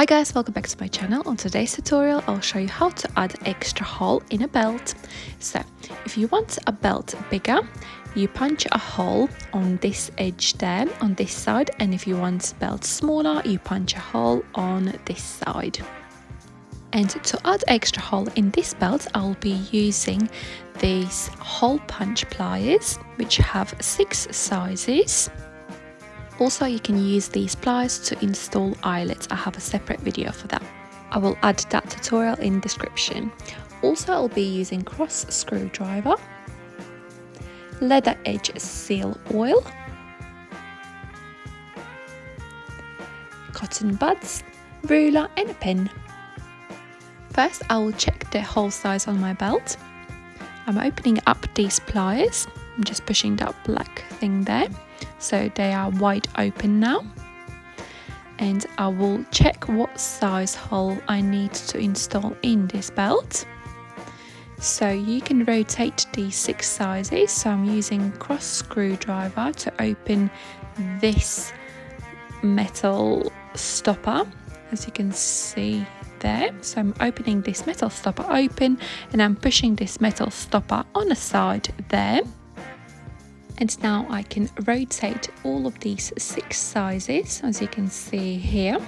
Hi guys, welcome back to my channel. On today's tutorial I'll show you how to add extra hole in a belt. So if you want a belt bigger, you punch a hole on this edge there on this side, and if you want belt smaller you punch a hole on this side. And to add extra hole in this belt I'll be using these hole punch pliers, which have 6 sizes. Also, you can use these pliers to install eyelets. I have a separate video for that. I will add that tutorial in description. Also, I'll be using cross screwdriver, leather edge seal oil, cotton buds, ruler and a pen. First, I will check the hole size on my belt. I'm opening up these pliers. I'm just pushing that black thing there. So they are wide open now, and I will check what size hole I need to install in this belt. So you can rotate these 6 sizes. So I'm using cross screwdriver to open this metal stopper, as you can see there. So I'm opening this metal stopper open and I'm pushing this metal stopper on the side there. And now I can rotate all of these 6 sizes, as you can see here.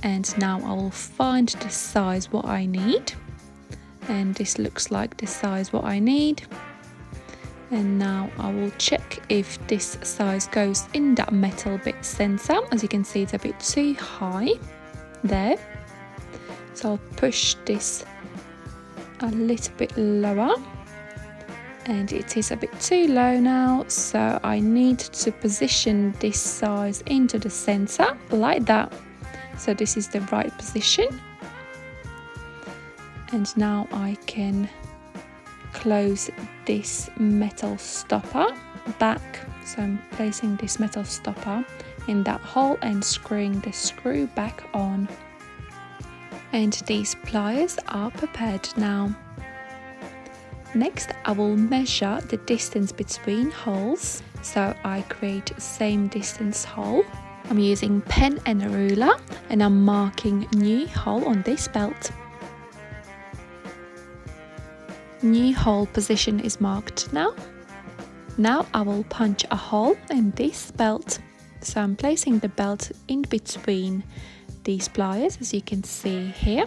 And now I will find the size what I need. And this looks like the size what I need. And now I will check if this size goes in that metal bit center. As you can see, it's a bit too high there. So I'll push this a little bit lower. And it is a bit too low now, so I need to position this size into the center like that. So this is the right position. And now I can close this metal stopper back. So I'm placing this metal stopper in that hole and screwing the screw back on. And these pliers are prepared now. Next, I will measure the distance between holes, so I create same distance hole. I'm using pen and a ruler, and I'm marking new hole on this belt. New hole position is marked now. Now I will punch a hole in this belt. So I'm placing the belt in between these pliers, as you can see here.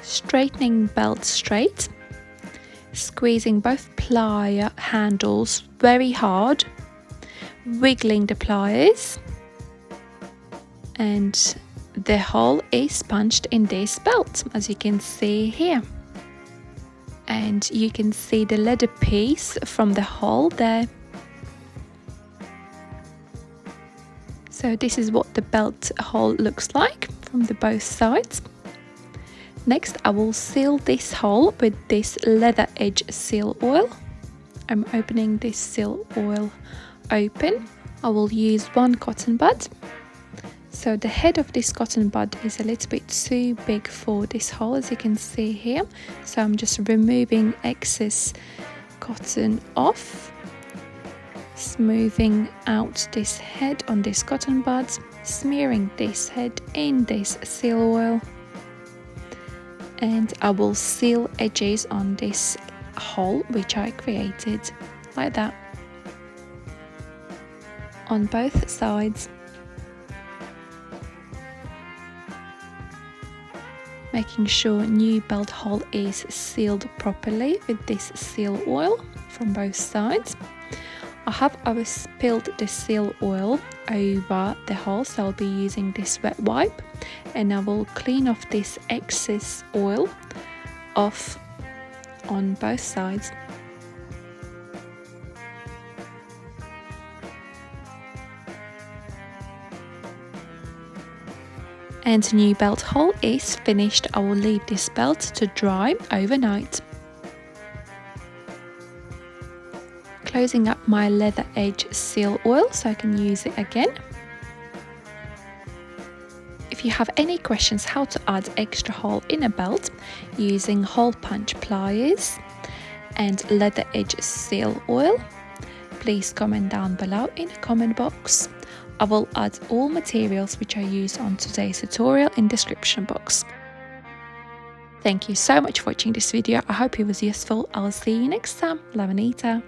Straightening belt straight. Squeezing both plier handles very hard, wiggling the pliers, and the hole is punched in this belt, as you can see here. And you can see the leather piece from the hole there. So this is what the belt hole looks like from the both sides. Next, I will seal this hole with this leather edge seal oil. I'm opening this seal oil open. I will use 1 cotton bud. So the head of this cotton bud is a little bit too big for this hole, as you can see here. So I'm just removing excess cotton off, smoothing out this head on this cotton bud, smearing this head in this seal oil. And I will seal edges on this hole which I created like that on both sides, making sure new belt hole is sealed properly with this seal oil from both sides. I have spilled the seal oil over the hole, so I'll be using this wet wipe, and I will clean off this excess oil off on both sides. And new belt hole is finished. I will leave this belt to dry overnight. Closing up my leather edge seal oil so I can use it again. If you have any questions how to add extra hole in a belt using hole punch pliers and leather edge seal oil, please comment down below in the comment box. I will add all materials which I used on today's tutorial in description box. Thank you so much for watching this video. I hope it was useful. I will see you next time. Love, Anita.